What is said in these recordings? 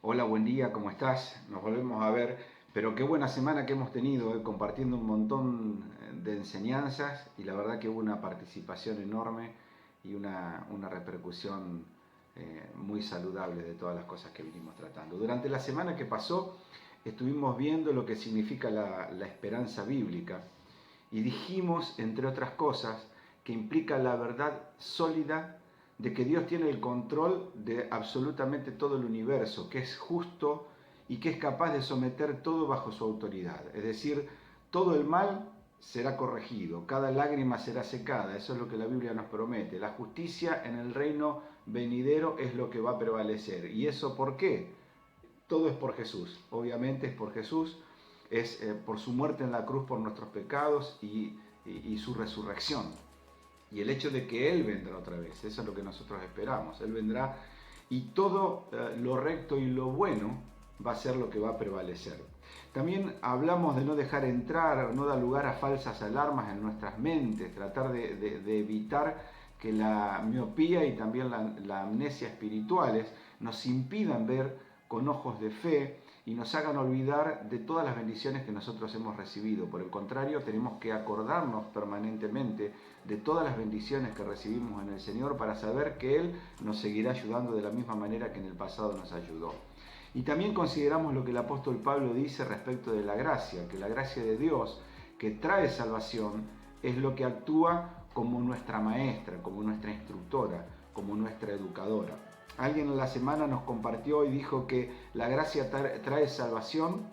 Hola, buen día, ¿cómo estás? Nos volvemos a ver, pero qué buena semana que hemos tenido, compartiendo un montón de enseñanzas y la verdad que hubo una participación enorme y una repercusión muy saludable de todas las cosas que vinimos tratando. Durante la semana que pasó estuvimos viendo lo que significa la esperanza bíblica y dijimos, entre otras cosas, que implica la verdad sólida de que Dios tiene el control de absolutamente todo el universo, que es justo y que es capaz de someter todo bajo su autoridad. Es decir, todo el mal será corregido, cada lágrima será secada, eso es lo que la Biblia nos promete. La justicia en el reino venidero es lo que va a prevalecer. ¿Y eso por qué? Todo es por Jesús, obviamente es por Jesús, es por su muerte en la cruz por nuestros pecados y su resurrección. Y el hecho de que Él vendrá otra vez, eso es lo que nosotros esperamos. Él vendrá y todo lo recto y lo bueno va a ser lo que va a prevalecer. También hablamos de no dejar entrar, no dar lugar a falsas alarmas en nuestras mentes, tratar de evitar que la miopía y también la amnesia espirituales nos impidan ver con ojos de fe y nos hagan olvidar de todas las bendiciones que nosotros hemos recibido. Por el contrario, tenemos que acordarnos permanentemente de todas las bendiciones que recibimos en el Señor para saber que Él nos seguirá ayudando de la misma manera que en el pasado nos ayudó. Y también consideramos lo que el apóstol Pablo dice respecto de la gracia, que la gracia de Dios que trae salvación es lo que actúa como nuestra maestra, como nuestra instructora, como nuestra educadora. Alguien en la semana nos compartió y dijo que la gracia trae salvación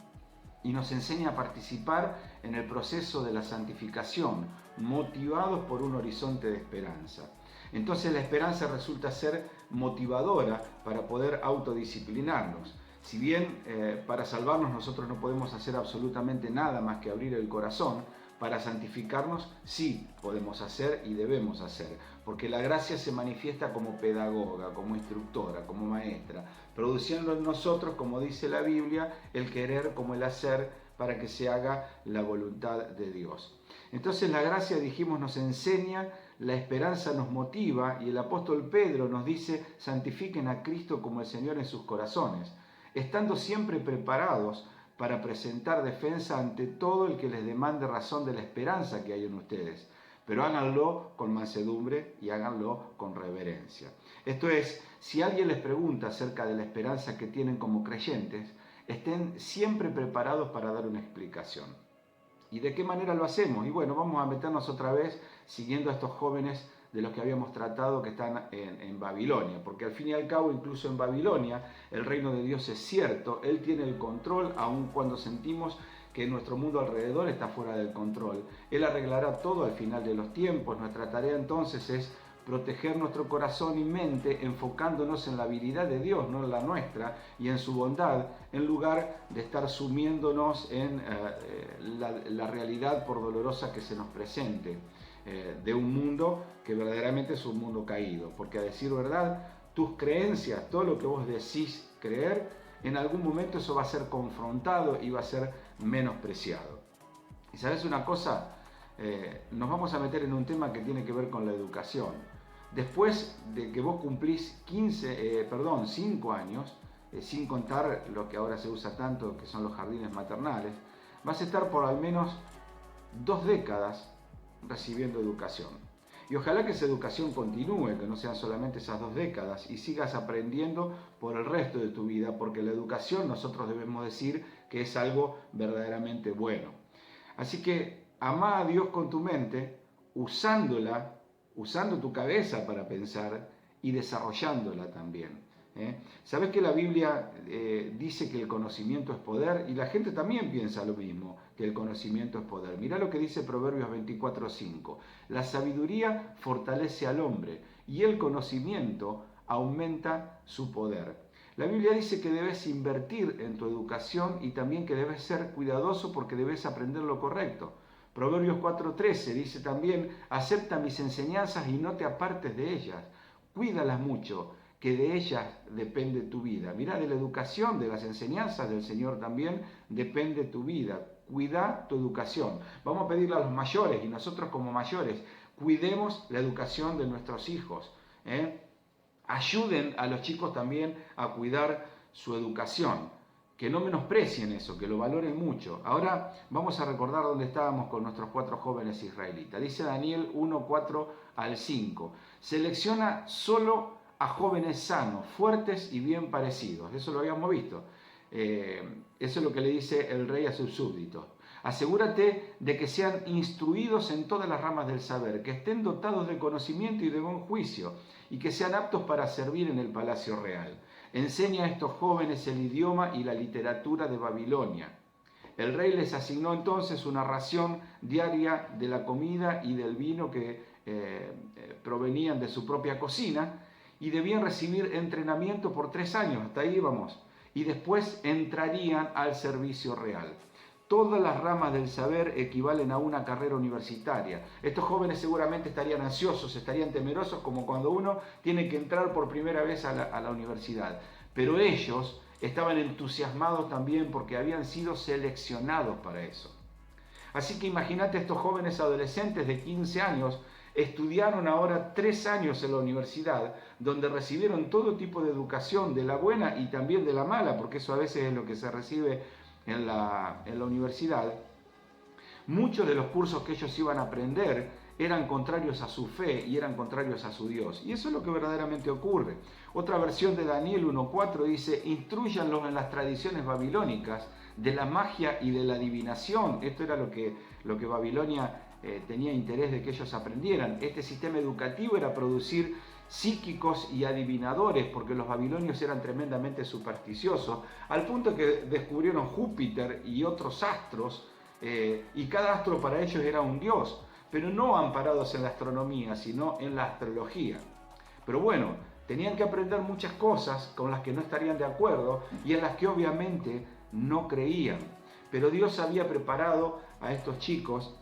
y nos enseña a participar en el proceso de la santificación, motivados por un horizonte de esperanza. Entonces la esperanza resulta ser motivadora para poder autodisciplinarnos. Si bien para salvarnos nosotros no podemos hacer absolutamente nada más que abrir el corazón, para santificarnos sí podemos hacer y debemos hacer, porque la gracia se manifiesta como pedagoga, como instructora, como maestra, produciendo en nosotros, como dice la Biblia, el querer como el hacer para que se haga la voluntad de Dios. Entonces la gracia, dijimos, nos enseña, la esperanza nos motiva y el apóstol Pedro nos dice, santifiquen a Cristo como el Señor en sus corazones, estando siempre preparados para presentar defensa ante todo el que les demande razón de la esperanza que hay en ustedes. Pero háganlo con mansedumbre y háganlo con reverencia. Esto es, si alguien les pregunta acerca de la esperanza que tienen como creyentes, estén siempre preparados para dar una explicación. ¿Y de qué manera lo hacemos? Y bueno, vamos a meternos otra vez siguiendo a estos jóvenes de los que habíamos tratado que están en Babilonia, porque al fin y al cabo, incluso en Babilonia, el reino de Dios es cierto, Él tiene el control, aun cuando sentimos que nuestro mundo alrededor está fuera del control. Él arreglará todo al final de los tiempos. Nuestra tarea entonces es proteger nuestro corazón y mente enfocándonos en la habilidad de Dios, no en la nuestra, y en su bondad, en lugar de estar sumiéndonos en la realidad por dolorosa que se nos presente, de un mundo que verdaderamente es un mundo caído. Porque a decir verdad, tus creencias, todo lo que vos decís creer, en algún momento eso va a ser confrontado y va a ser menospreciado. Y sabes una cosa, nos vamos a meter en un tema que tiene que ver con la educación. Después de que vos cumplís 5 años, sin contar lo que ahora se usa tanto, que son los jardines maternales, vas a estar por al menos 2 décadas recibiendo educación. Y ojalá que esa educación continúe, que no sean solamente esas 2 décadas, y sigas aprendiendo por el resto de tu vida, porque la educación nosotros debemos decir que es algo verdaderamente bueno. Así que amá a Dios con tu mente, usándola, usando tu cabeza para pensar y desarrollándola también. Sabes que la Biblia dice que el conocimiento es poder y la gente también piensa lo mismo, que el conocimiento es poder. Mirá lo que dice Proverbios 24:5. La sabiduría fortalece al hombre y el conocimiento aumenta su poder. La Biblia dice que debes invertir en tu educación y también que debes ser cuidadoso porque debes aprender lo correcto. Proverbios 4:13 dice también, acepta mis enseñanzas y no te apartes de ellas, cuídalas mucho, que de ellas depende tu vida. Mirá, de la educación, de las enseñanzas del Señor también depende tu vida. Cuida tu educación. Vamos a pedirle a los mayores y nosotros como mayores, cuidemos la educación de nuestros hijos. Ayuden a los chicos también a cuidar su educación. Que no menosprecien eso, que lo valoren mucho. Ahora vamos a recordar dónde estábamos con nuestros 4 jóvenes israelitas. Dice Daniel 1:4-5. Selecciona solo a jóvenes sanos, fuertes y bien parecidos. Eso lo habíamos visto. Eso es lo que le dice el rey a sus súbditos. Asegúrate de que sean instruidos en todas las ramas del saber, que estén dotados de conocimiento y de buen juicio, y que sean aptos para servir en el palacio real. Enseña a estos jóvenes el idioma y la literatura de Babilonia. El rey les asignó entonces una ración diaria de la comida y del vino que provenían de su propia cocina, y debían recibir entrenamiento por 3 años, hasta ahí vamos, y después entrarían al servicio real. Todas las ramas del saber equivalen a una carrera universitaria. Estos jóvenes seguramente estarían ansiosos, estarían temerosos, como cuando uno tiene que entrar por primera vez a la universidad. Pero ellos estaban entusiasmados también porque habían sido seleccionados para eso. Así que imagínate, estos jóvenes adolescentes de 15 años estudiaron ahora 3 años en la universidad, donde recibieron todo tipo de educación, de la buena y también de la mala, porque eso a veces es lo que se recibe en la universidad. Muchos de los cursos que ellos iban a aprender eran contrarios a su fe y eran contrarios a su Dios. Y eso es lo que verdaderamente ocurre. Otra versión de Daniel 1:4 dice, instruyanlos en las tradiciones babilónicas de la magia y de la adivinación. Esto era lo que Babilonia tenía interés de que ellos aprendieran. Este sistema educativo era producir psíquicos y adivinadores, porque los babilonios eran tremendamente supersticiosos, al punto que descubrieron Júpiter y otros astros, y cada astro para ellos era un dios, pero no amparados en la astronomía, sino en la astrología. Pero bueno, tenían que aprender muchas cosas con las que no estarían de acuerdo y en las que obviamente no creían. Pero Dios había preparado a estos chicos.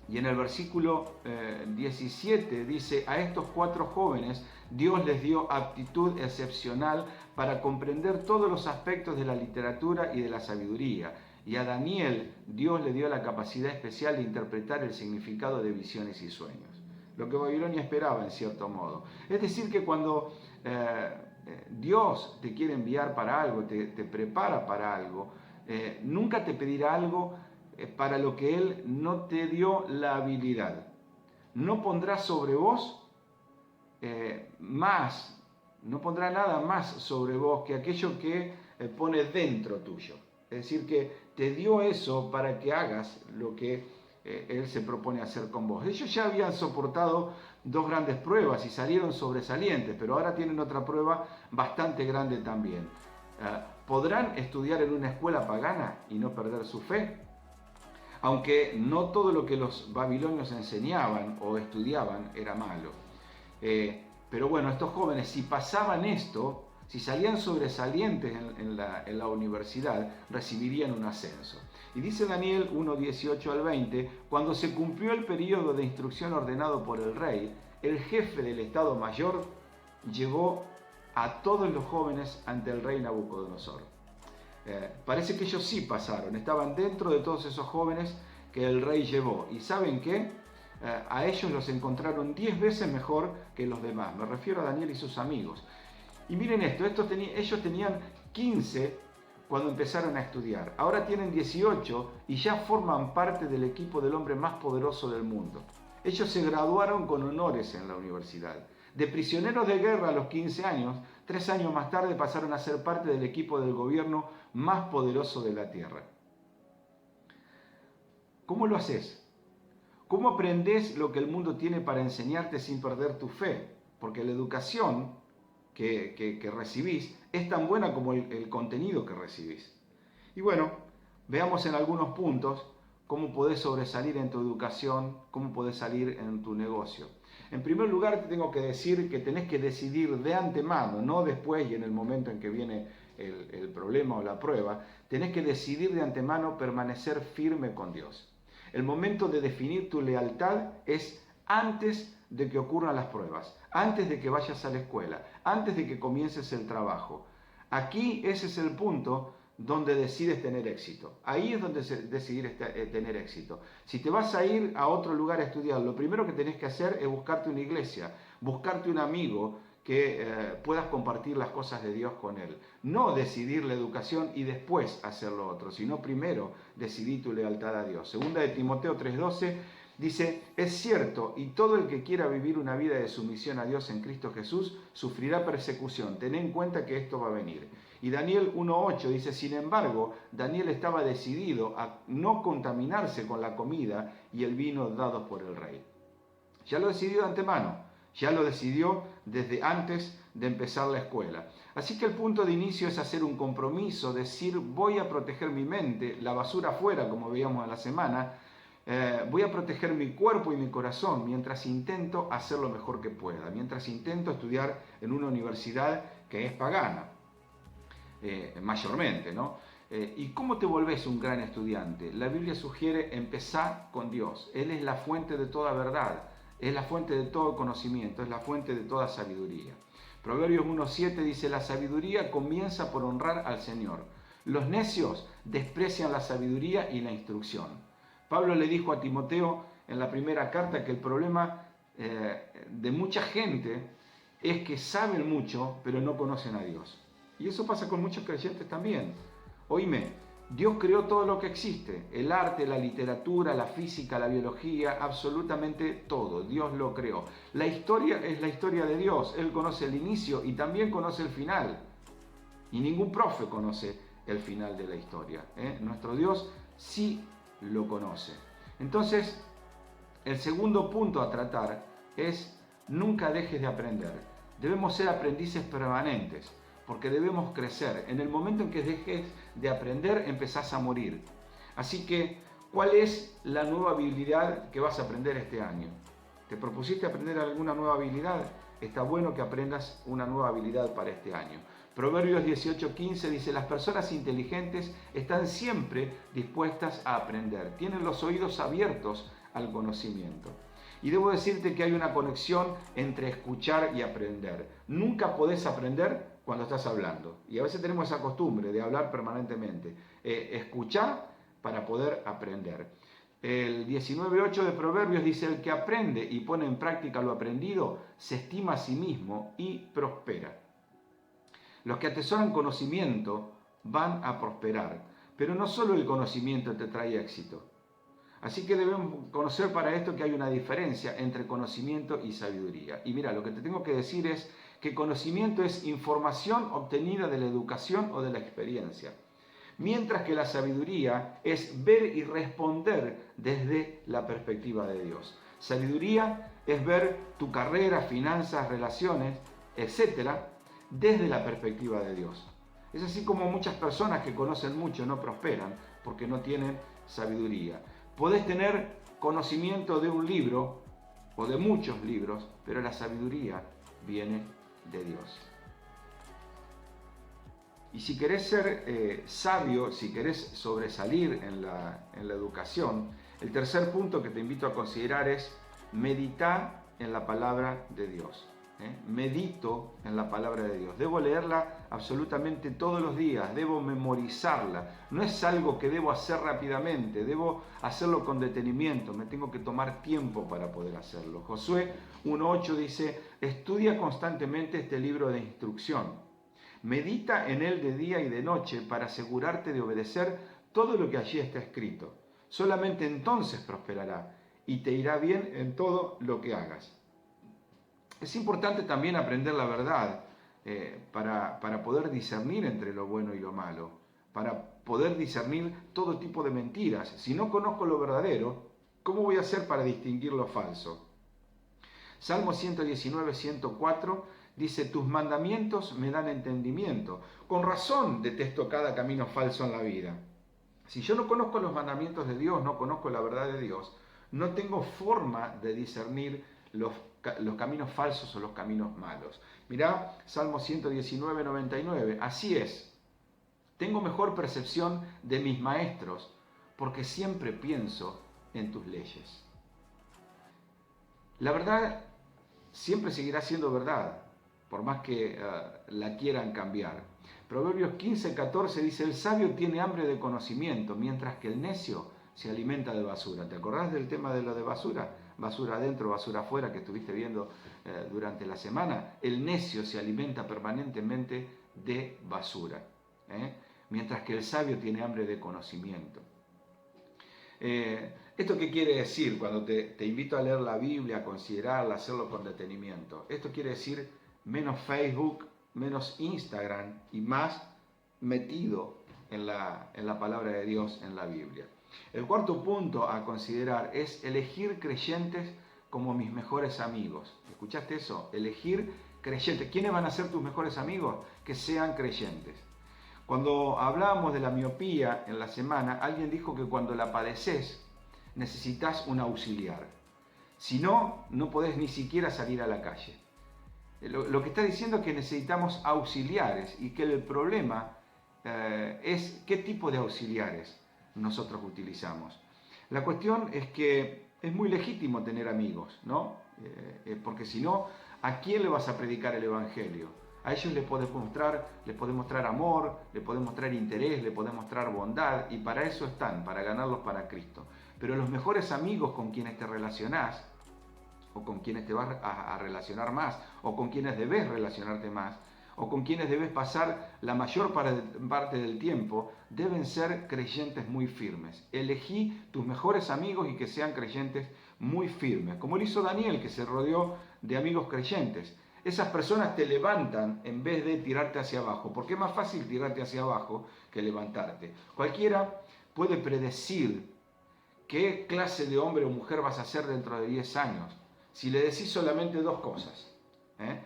Y en el versículo 17 dice, a estos 4 jóvenes Dios les dio aptitud excepcional para comprender todos los aspectos de la literatura y de la sabiduría. Y a Daniel Dios le dio la capacidad especial de interpretar el significado de visiones y sueños. Lo que Babilonia esperaba en cierto modo. Es decir, que cuando Dios te quiere enviar para algo, te prepara para algo, nunca te pedirá algo para lo que Él no te dio la habilidad. No pondrá sobre vos no pondrá nada más sobre vos que aquello que pone dentro tuyo. Es decir, que te dio eso para que hagas lo que Él se propone hacer con vos. Ellos ya habían soportado 2 grandes pruebas y salieron sobresalientes, pero ahora tienen otra prueba bastante grande también. ¿Podrán estudiar en una escuela pagana y no perder su fe? Aunque no todo lo que los babilonios enseñaban o estudiaban era malo. Pero bueno, estos jóvenes, si pasaban esto, si salían sobresalientes en la universidad, recibirían un ascenso. Y dice Daniel 1:18-20, cuando se cumplió el periodo de instrucción ordenado por el rey, el jefe del Estado Mayor llevó a todos los jóvenes ante el rey Nabucodonosor. Parece que ellos sí pasaron, estaban dentro de todos esos jóvenes que el rey llevó. ¿Y saben qué? A ellos los encontraron 10 veces mejor que los demás. Me refiero a Daniel y sus amigos. Y miren esto, ellos tenían 15 cuando empezaron a estudiar. Ahora tienen 18 y ya forman parte del equipo del hombre más poderoso del mundo. Ellos se graduaron con honores en la universidad. De prisioneros de guerra a los 15 años, 3 años más tarde pasaron a ser parte del equipo del gobierno más poderoso de la tierra. ¿Cómo lo haces? ¿Cómo aprendes lo que el mundo tiene para enseñarte sin perder tu fe? Porque la educación que recibís es tan buena como el contenido que recibís. Y bueno, veamos en algunos puntos cómo podés sobresalir en tu educación, cómo podés salir en tu negocio. En primer lugar, te tengo que decir que tenés que decidir de antemano, no después y en el momento en que viene el problema o la prueba, tenés que decidir de antemano permanecer firme con Dios. El momento de definir tu lealtad es antes de que ocurran las pruebas, antes de que vayas a la escuela, antes de que comiences el trabajo. Aquí ese es el punto donde decides tener éxito. Ahí es donde decidir tener éxito. Si te vas a ir a otro lugar a estudiar, lo primero que tenés que hacer es buscarte una iglesia, buscarte un amigo que puedas compartir las cosas de Dios con él. No decidir la educación y después hacer lo otro, sino primero decidir tu lealtad a Dios. Segunda de Timoteo 3:12 dice, es cierto, y todo el que quiera vivir una vida de sumisión a Dios en Cristo Jesús sufrirá persecución. Ten en cuenta que esto va a venir. Y Daniel 1:8 dice, sin embargo, Daniel estaba decidido a no contaminarse con la comida y el vino dados por el rey. Ya lo decidió de antemano. Ya lo decidió desde antes de empezar la escuela. Así que el punto de inicio es hacer un compromiso, decir voy a proteger mi mente, la basura afuera, como veíamos a la semana, voy a proteger mi cuerpo y mi corazón mientras intento hacer lo mejor que pueda, mientras intento estudiar en una universidad que es pagana, mayormente, ¿no? ¿Y cómo te volvés un gran estudiante? La Biblia sugiere empezar con Dios. Él es la fuente de toda verdad. Es la fuente de todo conocimiento, es la fuente de toda sabiduría. Proverbios 1:7 dice, la sabiduría comienza por honrar al Señor. Los necios desprecian la sabiduría y la instrucción. Pablo le dijo a Timoteo en la primera carta que el problema de mucha gente es que saben mucho, pero no conocen a Dios. Y eso pasa con muchos creyentes también. Oíme, Dios creó todo lo que existe, el arte, la literatura, la física, la biología, absolutamente todo, Dios lo creó. La historia es la historia de Dios, Él conoce el inicio y también conoce el final. Y ningún profe conoce el final de la historia. Nuestro Dios sí lo conoce. Entonces, el segundo punto a tratar es nunca dejes de aprender. Debemos ser aprendices permanentes, porque debemos crecer. En el momento en que dejes de aprender, empezás a morir. Así que, ¿cuál es la nueva habilidad que vas a aprender este año? ¿Te propusiste aprender alguna nueva habilidad? Está bueno que aprendas una nueva habilidad para este año. Proverbios 18:15 dice, las personas inteligentes están siempre dispuestas a aprender. Tienen los oídos abiertos al conocimiento. Y debo decirte que hay una conexión entre escuchar y aprender. Nunca podés aprender cuando estás hablando. Y a veces tenemos esa costumbre de hablar permanentemente. Escuchar para poder aprender. El 19:8 de Proverbios dice, el que aprende y pone en práctica lo aprendido, se estima a sí mismo y prospera. Los que atesoran conocimiento van a prosperar. Pero no solo el conocimiento te trae éxito. Así que debemos conocer para esto que hay una diferencia entre conocimiento y sabiduría. Y mira, lo que te tengo que decir es que conocimiento es información obtenida de la educación o de la experiencia, mientras que la sabiduría es ver y responder desde la perspectiva de Dios. Sabiduría es ver tu carrera, finanzas, relaciones, etcétera, desde la perspectiva de Dios. Es así como muchas personas que conocen mucho no prosperan porque no tienen sabiduría. Podés tener conocimiento de un libro o de muchos libros, pero la sabiduría viene de Dios. Y si querés ser sabio, si querés sobresalir en la educación, el tercer punto que te invito a considerar es meditar en la palabra de Dios. Medito en la palabra de Dios. Debo leerla absolutamente todos los días, debo memorizarla. No es algo que debo hacer rápidamente, debo hacerlo con detenimiento, me tengo que tomar tiempo para poder hacerlo. Josué 1.8 dice, estudia constantemente este libro de instrucción. Medita en él de día y de noche para asegurarte de obedecer todo lo que allí está escrito. Solamente entonces prosperará y te irá bien en todo lo que hagas. Es importante también aprender la verdad para poder discernir entre lo bueno y lo malo, para poder discernir todo tipo de mentiras. Si no conozco lo verdadero, ¿cómo voy a hacer para distinguir lo falso? Salmo 119, 104 dice, tus mandamientos me dan entendimiento. Con razón detesto cada camino falso en la vida. Si yo no conozco los mandamientos de Dios, no conozco la verdad de Dios, no tengo forma de discernir los caminos falsos o los caminos malos. Mirá, Salmo 119, 99. Así es, tengo mejor percepción de mis maestros, porque siempre pienso en tus leyes. La verdad siempre seguirá siendo verdad, por más que la quieran cambiar. Proverbios 15, 14 dice, el sabio tiene hambre de conocimiento, mientras que el necio se alimenta de basura. ¿Te acordás del tema de lo de basura? Basura adentro, basura afuera, que estuviste viendo durante la semana. El necio se alimenta permanentemente de basura, mientras que el sabio tiene hambre de conocimiento. ¿Esto qué quiere decir cuando te invito a leer la Biblia, a considerarla, a hacerlo con detenimiento? Esto quiere decir menos Facebook, menos Instagram y más metido en la palabra de Dios, en la Biblia. El cuarto punto a considerar es elegir creyentes como mis mejores amigos. ¿Escuchaste eso? Elegir creyentes. ¿Quiénes van a ser tus mejores amigos? Que sean creyentes. Cuando hablábamos de la miopía en la semana, alguien dijo que cuando la padeces necesitas un auxiliar. Si no, no podés ni siquiera salir a la calle. Lo que está diciendo es que necesitamos auxiliares y que el problema es qué tipo de auxiliares nosotros utilizamos. La cuestión es que es muy legítimo tener amigos, ¿no? Porque si no, ¿a quién le vas a predicar el Evangelio? A ellos les podés mostrar amor, les podés mostrar interés, les podés mostrar bondad, y para eso están, para ganarlos para Cristo. Pero los mejores amigos con quienes te relacionás, o con quienes te vas a relacionar más, o con quienes debes relacionarte más, o con quienes debes pasar la mayor parte del tiempo, deben ser creyentes muy firmes. Elegí tus mejores amigos y que sean creyentes muy firmes, como lo hizo Daniel, que se rodeó de amigos creyentes. Esas personas te levantan en vez de tirarte hacia abajo, porque es más fácil tirarte hacia abajo que levantarte. Cualquiera puede predecir qué clase de hombre o mujer vas a ser dentro de 10 años, si le decís solamente dos cosas.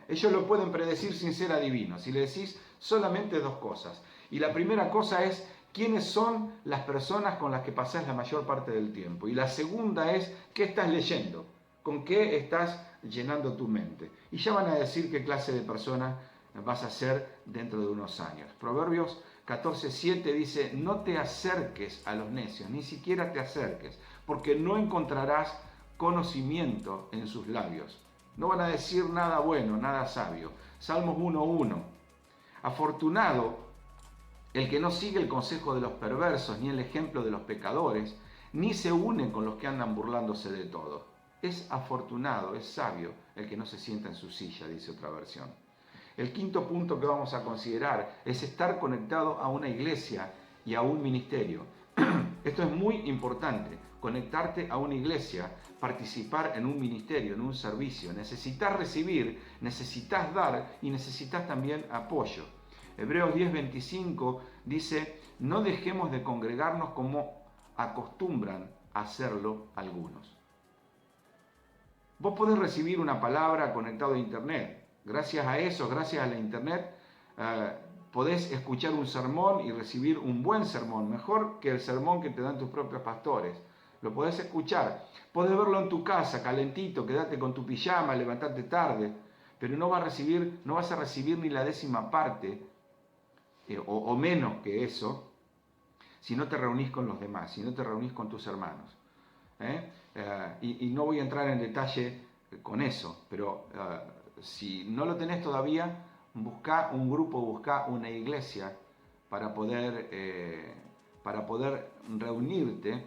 Ellos lo pueden predecir sin ser adivinos, si le decís solamente dos cosas. Y la primera cosa es quiénes son las personas con las que pasás la mayor parte del tiempo. Y la segunda es qué estás leyendo, con qué estás llenando tu mente. Y ya van a decir qué clase de persona vas a ser dentro de unos años. Proverbios 14:7 dice, no te acerques a los necios, ni siquiera te acerques, porque no encontrarás conocimiento en sus labios. No van a decir nada bueno, nada sabio. Salmos 1:1. Afortunado el que no sigue el consejo de los perversos, ni el ejemplo de los pecadores, ni se une con los que andan burlándose de todo. Es afortunado, es sabio el que no se sienta en su silla, dice otra versión. El quinto punto que vamos a considerar es estar conectado a una iglesia y a un ministerio. Esto es muy importante, conectarte a una iglesia, participar en un ministerio, en un servicio. Necesitas recibir, necesitas dar y necesitas también apoyo. Hebreos 10:25 dice, no dejemos de congregarnos como acostumbran a hacerlo algunos. Vos podés recibir una palabra conectado a internet. Gracias a eso, gracias a la internet, podés escuchar un sermón y recibir un buen sermón, mejor que el sermón que te dan tus propios pastores. Lo podés escuchar. Podés verlo en tu casa, calentito, quedarte con tu pijama, levantarte tarde, pero no vas a recibir ni la 10ª parte, o menos que eso, si no te reunís con los demás, si no te reunís con tus hermanos. Y no voy a entrar en detalle con eso, pero si no lo tenés todavía, busca un grupo, busca una iglesia para poder reunirte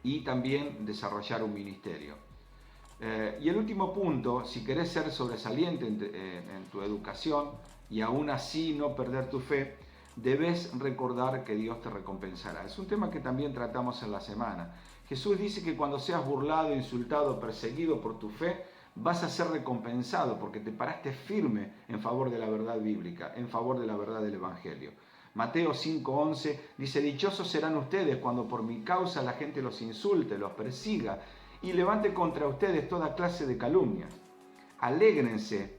y también desarrollar un ministerio. Y el último punto, si querés ser sobresaliente en tu educación y aún así no perder tu fe, debes recordar que Dios te recompensará. Es un tema que también tratamos en la semana. Jesús dice que cuando seas burlado, insultado, perseguido por tu fe, vas a ser recompensado porque te paraste firme en favor de la verdad bíblica, en favor de la verdad del Evangelio. Mateo 5:11 dice, dichosos serán ustedes cuando por mi causa la gente los insulte, los persiga y levante contra ustedes toda clase de calumnias. Alégrense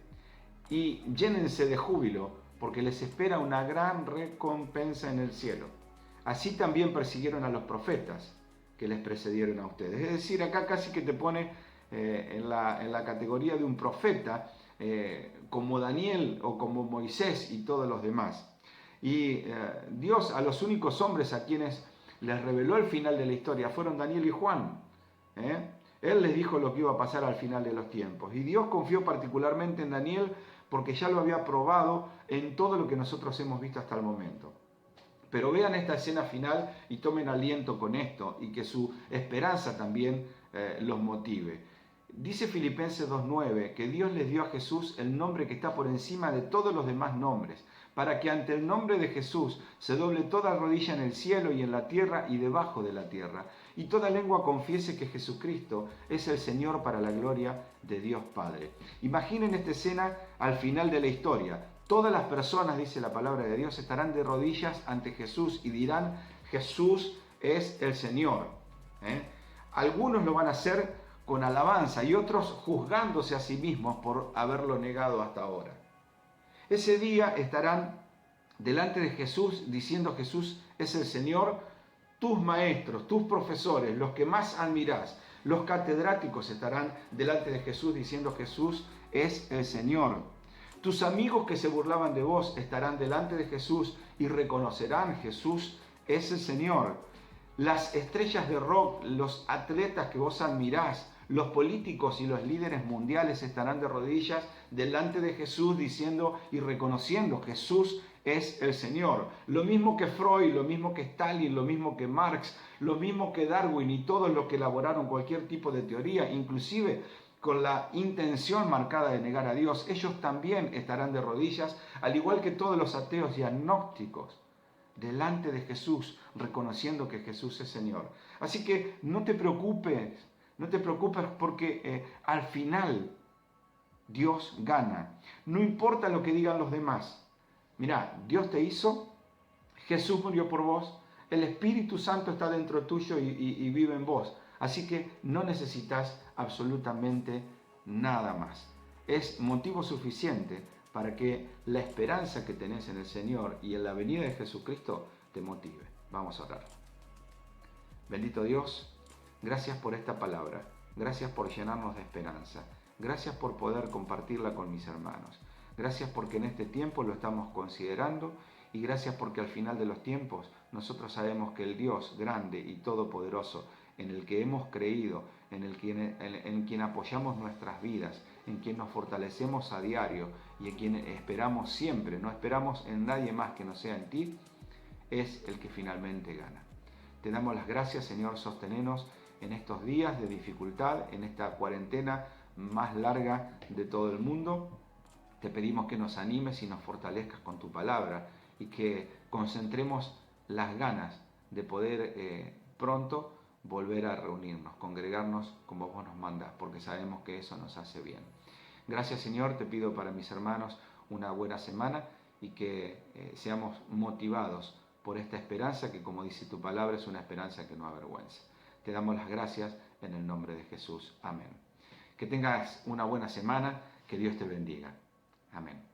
y llénense de júbilo, porque les espera una gran recompensa en el cielo. Así también persiguieron a los profetas que les precedieron a ustedes. Es decir, acá casi que te pone en la categoría de un profeta, como Daniel o como Moisés y todos los demás. Y Dios a los únicos hombres a quienes les reveló el final de la historia fueron Daniel y Juan. Él les dijo lo que iba a pasar al final de los tiempos. Y Dios confió particularmente en Daniel porque ya lo había probado en todo lo que nosotros hemos visto hasta el momento. Pero vean esta escena final y tomen aliento con esto y que su esperanza también los motive. Dice Filipenses 2:9 que Dios les dio a Jesús el nombre que está por encima de todos los demás nombres, para que ante el nombre de Jesús se doble toda rodilla en el cielo y en la tierra y debajo de la tierra, y toda lengua confiese que Jesucristo es el Señor para la gloria de Dios Padre. Imaginen esta escena al final de la historia. Todas las personas, dice la palabra de Dios, estarán de rodillas ante Jesús y dirán, Jesús es el Señor. Algunos lo van a hacer con alabanza y otros juzgándose a sí mismos por haberlo negado hasta ahora. Ese día estarán delante de Jesús diciendo Jesús es el Señor, tus maestros, tus profesores, los que más admirás, los catedráticos estarán delante de Jesús diciendo Jesús es el Señor. Tus amigos que se burlaban de vos estarán delante de Jesús y reconocerán Jesús es el Señor. Las estrellas de rock, los atletas que vos admirás, los políticos y los líderes mundiales estarán de rodillas delante de Jesús diciendo y reconociendo Jesús es el Señor. Lo mismo que Freud, lo mismo que Stalin, lo mismo que Marx, lo mismo que Darwin y todos los que elaboraron cualquier tipo de teoría, inclusive con la intención marcada de negar a Dios, ellos también estarán de rodillas, al igual que todos los ateos y agnósticos, delante de Jesús, reconociendo que Jesús es Señor. Así que no te preocupes porque al final Dios gana. No importa lo que digan los demás. Mirá, Dios te hizo, Jesús murió por vos, el Espíritu Santo está dentro tuyo y vive en vos. Así que no necesitas absolutamente nada más. Es motivo suficiente para que la esperanza que tenés en el Señor y en la venida de Jesucristo te motive. Vamos a orar. Bendito Dios, gracias por esta palabra. Gracias por llenarnos de esperanza. Gracias por poder compartirla con mis hermanos. Gracias porque en este tiempo lo estamos considerando y gracias porque al final de los tiempos nosotros sabemos que el Dios grande y todopoderoso en el que hemos creído, en quien apoyamos nuestras vidas, en quien nos fortalecemos a diario y en quien esperamos siempre, no esperamos en nadie más que no sea en ti, es el que finalmente gana. Te damos las gracias, Señor, sostenenos en estos días de dificultad, en esta cuarentena más larga de todo el mundo. Te pedimos que nos animes y nos fortalezcas con tu palabra y que concentremos las ganas de poder pronto volver a reunirnos, congregarnos como vos nos mandás, porque sabemos que eso nos hace bien. Gracias, Señor, te pido para mis hermanos una buena semana y que seamos motivados por esta esperanza que, como dice tu palabra, es una esperanza que no avergüenza. Te damos las gracias en el nombre de Jesús. Amén. Que tengas una buena semana, que Dios te bendiga. Amén.